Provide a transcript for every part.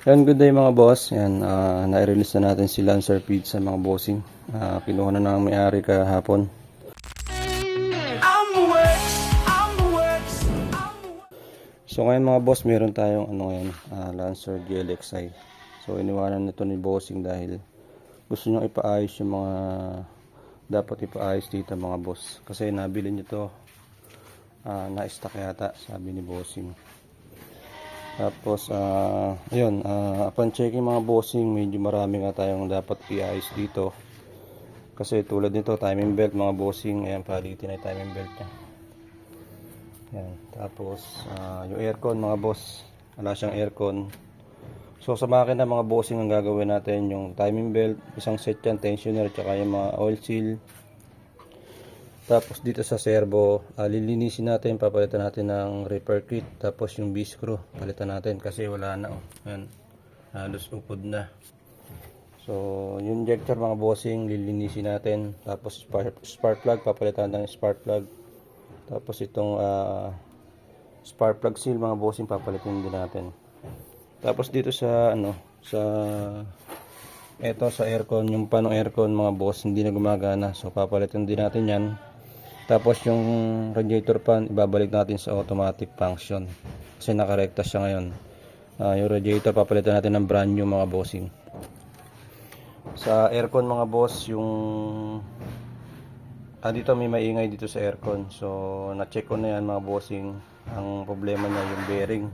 Yan, good day mga boss. Yan, na-release na natin si Lancer Pizza mga bossing. Kinuha na ng may-ari kahapon. So ngayon mga boss, meron tayong Lancer GLXI. So iniwanan nito ni bossing dahil gusto niya ipaayos yung mga dapat ipaayos dito mga boss. Kasi nabili niyo to, na-stock yata, sabi ni bossing. Tapos ayun, upon checking mga bossing, medyo marami nga tayong dapat i-ayos dito. Kasi tulad nito, timing belt mga bossing, ayan, palitin na yung timing belt nya. Ayan. Tapos yung aircon mga boss, wala siyang aircon. So sa makina mga bossing, ang gagawin natin yung timing belt, isang set yan, tensioner, tsaka yung mga oil seal. Tapos dito sa servo, lilinisin natin, papalitan natin ng repair kit. Tapos yung V-screw, palitan natin kasi wala na. Ayan, halos upod na. So yung injector mga bossing, lilinisin natin. Tapos spark plug, papalitan ng spark plug. Tapos itong spark plug seal mga bossing, papalitan din natin. Tapos dito sa sa aircon, yung panong aircon mga boss, hindi na gumagana. So papalitan din natin yan. Tapos yung radiator fan, ibabalik natin sa automatic function kasi nakarekta siya ngayon. Yung radiator, papalitan natin ng brand new mga bossing. Sa aircon mga boss, yung dito may maingay dito sa aircon. So na-check ko na yan mga bossing. Ang problema niya yung bearing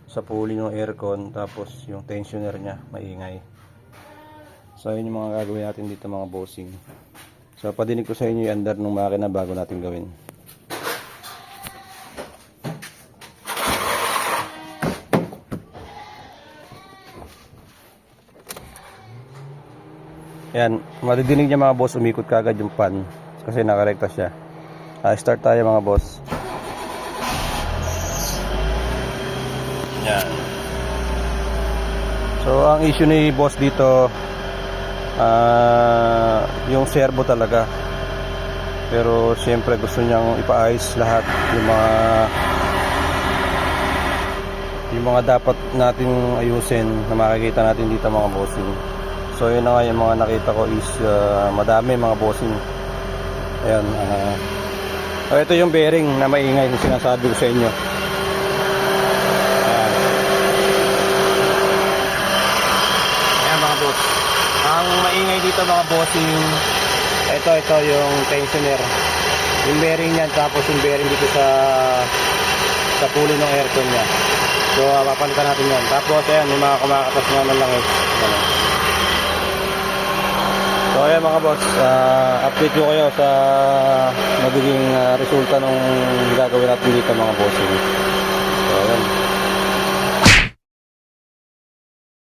sa pulley ng aircon, tapos yung tensioner niya maingay. So yun yung mga gagawin natin dito mga bossing. So padinig ko sa inyo yung andar ng makina bago natin gawin. Ayan, madidinig niya mga boss, umikot kagad yung pan kasi nakarekta siya. Start tayo mga boss. Yan. So ang issue ni boss dito, yung servo talaga, pero siyempre gusto niyang ipaayos lahat yung mga dapat nating ayusin na makikita natin dito mga bossing. So yun na nga, yung mga nakita ko is madami mga bossing. Ayan, ito yung bearing na maingay na sinasabi ko sa inyo. Ayan mga boss, ang maingay dito mga bossing, ito yung tensioner, yung bearing niyan, tapos yung bearing dito sa pulley ng aircon niya. So papalitan natin yan. Tapos ayan, yung mga kumakatas na ng langis. So ayan mga boss, update ko kayo sa magiging resulta ng gagawin natin dito mga bossing.